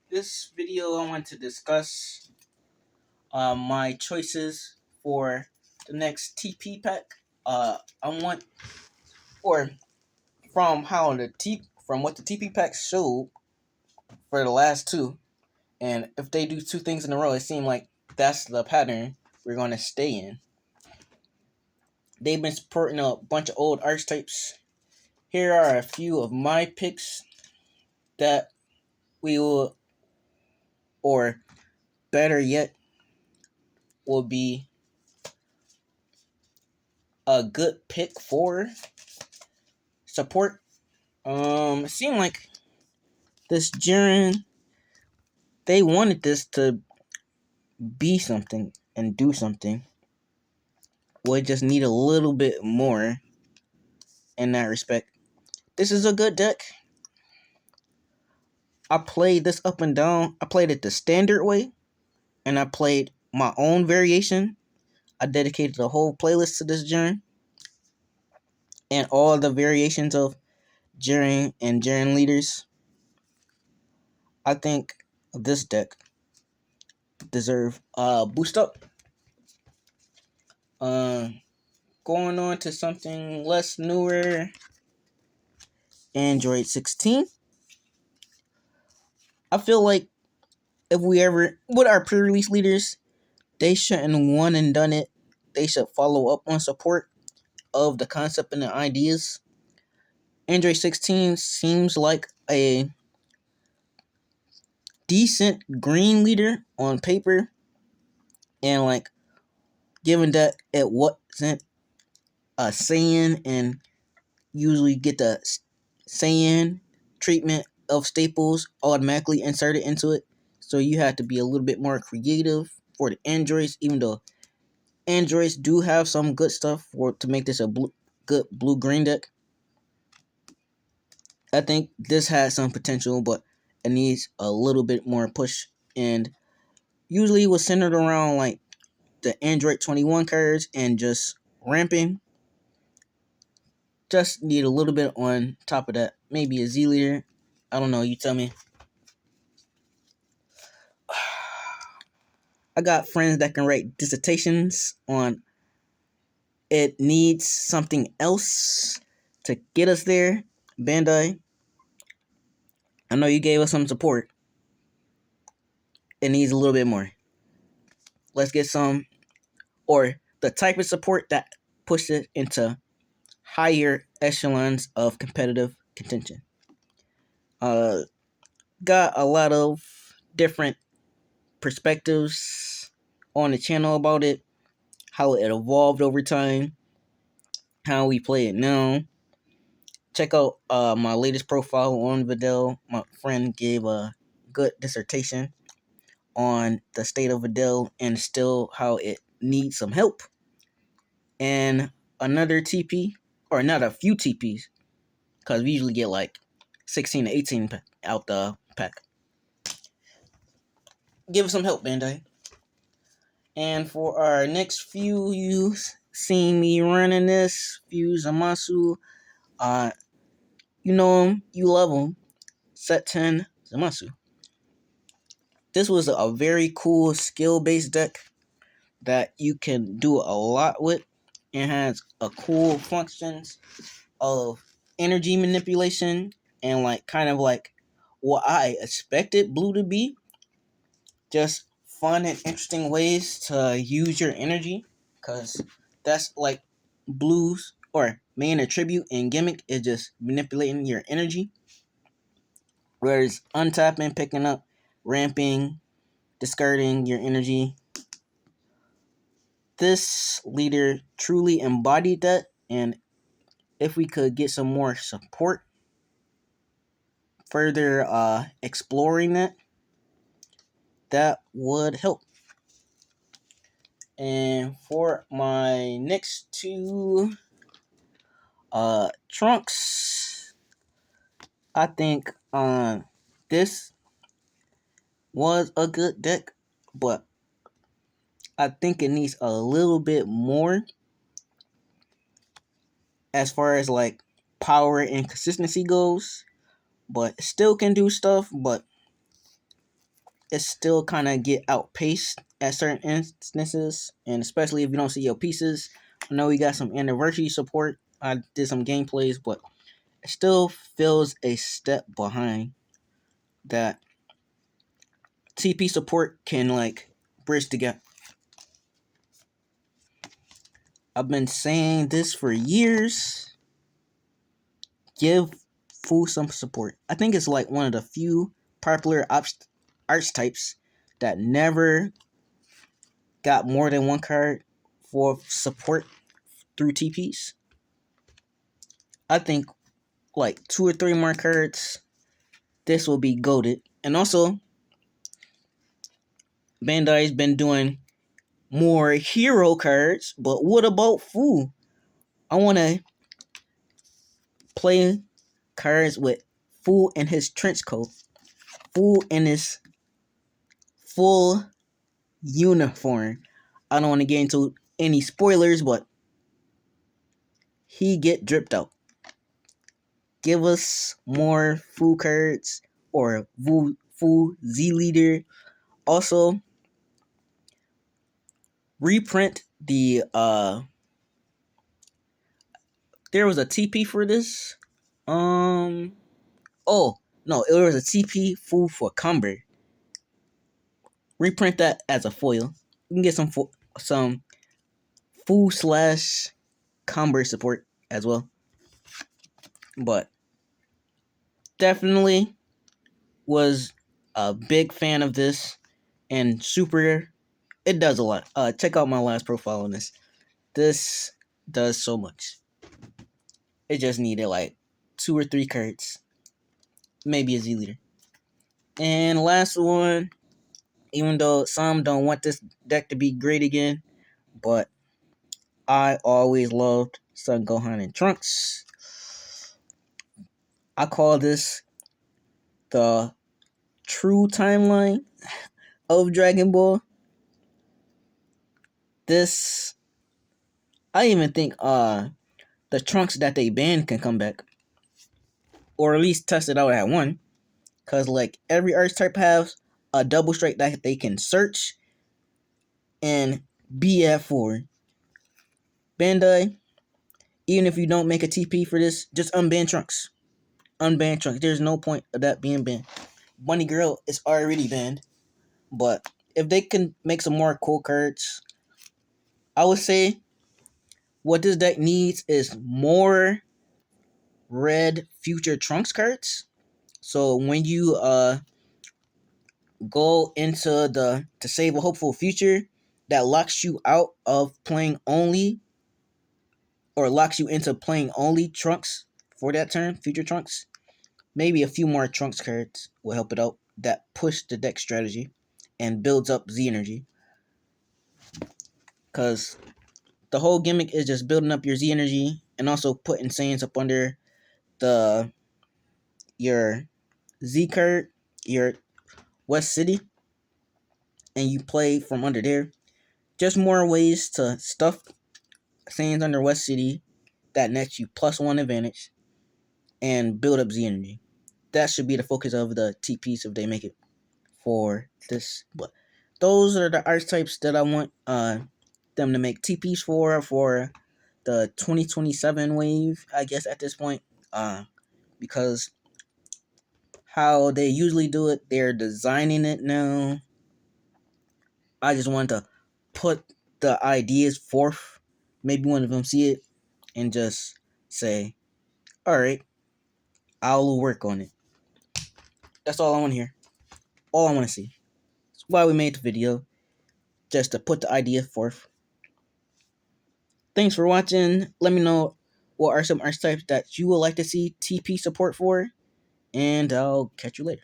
This video I want to discuss my choices for the next TP pack. I want, or from what the TP packs showed for the last two, and if they do two things in a row, it seems like that's the pattern we're gonna stay in. They've been supporting a bunch of old archetypes. Here are a few of my picks that we will, or better yet, will be a good pick for support. It seemed like this Jiren, they wanted this to be something and do something. We just need a little bit more in that respect. This is a good deck. I played this up and down. I played it the standard way, and I played my own variation. I dedicated a whole playlist to this Jiren and all the variations of Jiren and Jiren leaders. I think this deck deserve a boost up. Going on to something less newer, Android 16. I feel like if we ever, with our pre-release leaders, they shouldn't one and done it. They should follow up on support of the concept and the ideas. Android 16 seems like a decent green leader on paper, and like given that it wasn't a Saiyan and usually get the Saiyan treatment of staples automatically inserted into it, so you have to be a little bit more creative for the androids, even though androids do have some good stuff to make this a good blue-green deck. I think this has some potential, but it needs a little bit more push, and usually it was centered around like the Android 21 cards and just ramping. Just need a little bit on top of that. Maybe a Z leader. I don't know. You tell me. I got friends that can write dissertations on it needs something else to get us there. Bandai, I know you gave us some support. It needs a little bit more. Let's get some, or the type of support that pushes it into higher echelons of competitive contention. Got a lot of different perspectives on the channel about it, how it evolved over time, how we play it now. Check out my latest profile on Videl. My friend gave a good dissertation on the state of Videl and still how it needs some help. And another TP, or not a few TPs, because we usually get like 16 to 18 out the pack. Give us some help, Bandai. And for our next few, you seen me running this, few Zamasu. You know him, you love him. Set 10 Zamasu. This was a very cool skill-based deck that you can do a lot with. It has a cool functions of energy manipulation and like kind of like what I expected blue to be. Just fun and interesting ways to use your energy, because that's like blues or main attribute and gimmick is just manipulating your energy. Whereas untapping, picking up, ramping, discarding your energy. This leader truly embodied that, and if we could get some more support further exploring that would help. And for my next two trunks, I think this was a good deck, but I think it needs a little bit more as far as like power and consistency goes. but it still can do stuff, but it still kind of get outpaced at certain instances, and especially if you don't see your pieces. I know we got some anniversary support. I did some gameplays, but it still feels a step behind that TP support can like bridge the gap. I've been saying this for years. Give full some support. I think it's like one of the few popular archetypes that never got more than one card for support through TPs. I think like 2 or 3 more cards, this will be goated. And also, Bandai's been doing more hero cards, but what about Fu? I want to play cards with Fu in his trench coat, Fu in his full uniform. I don't want to get into any spoilers, but he get dripped out. Give us more Fu cards or Fu Z Leader. Also, reprint the there was a TP for this. Oh no, it was a TP Fu for Cumber. Reprint that as a foil. You can get some Fu slash Cumber support as well. But definitely was a big fan of this, and super. It does a lot. Check out my last profile on this. This does so much. It just needed like 2 or 3 cards, maybe a Z leader. And last one, even though some don't want this deck to be great again, but I always loved Son Gohan and Trunks. I call this the true timeline of Dragon Ball. This, I even think the Trunks that they banned can come back, or at least test it out at 1, cause like every archetype has a double strike that they can search and be at 4. Bandai, even if you don't make a TP for this, just unban Trunks. Unban Trunks. There's no point of that being banned. Bunny Girl is already banned, but if they can make some more cool cards, I would say what this deck needs is more red future Trunks cards. So when you go into the to save a hopeful future that locks you out of playing only, or locks you into playing only Trunks for that turn, future Trunks, maybe a few more Trunks cards will help it out that push the deck strategy and builds up Z energy. Because the whole gimmick is just building up your Z energy and also putting Saiyans up under the your Z card, your West City, and you play from under there. Just more ways to stuff Saiyans under West City that nets you +1 advantage and build up Z energy. That should be the focus of the TPs if they make it for this. But those are the archetypes that I want them to make TPs for the 2027 wave, I guess at this point. Because how they usually do it, they're designing it now. I just want to put the ideas forth. Maybe one of them see it and just say, all right, I'll work on it. That's all I want to hear. All I want to see. That's why we made the video. Just to put the idea forth. Thanks for watching. Let me know what are some archetypes that you would like to see TP support for. And I'll catch you later.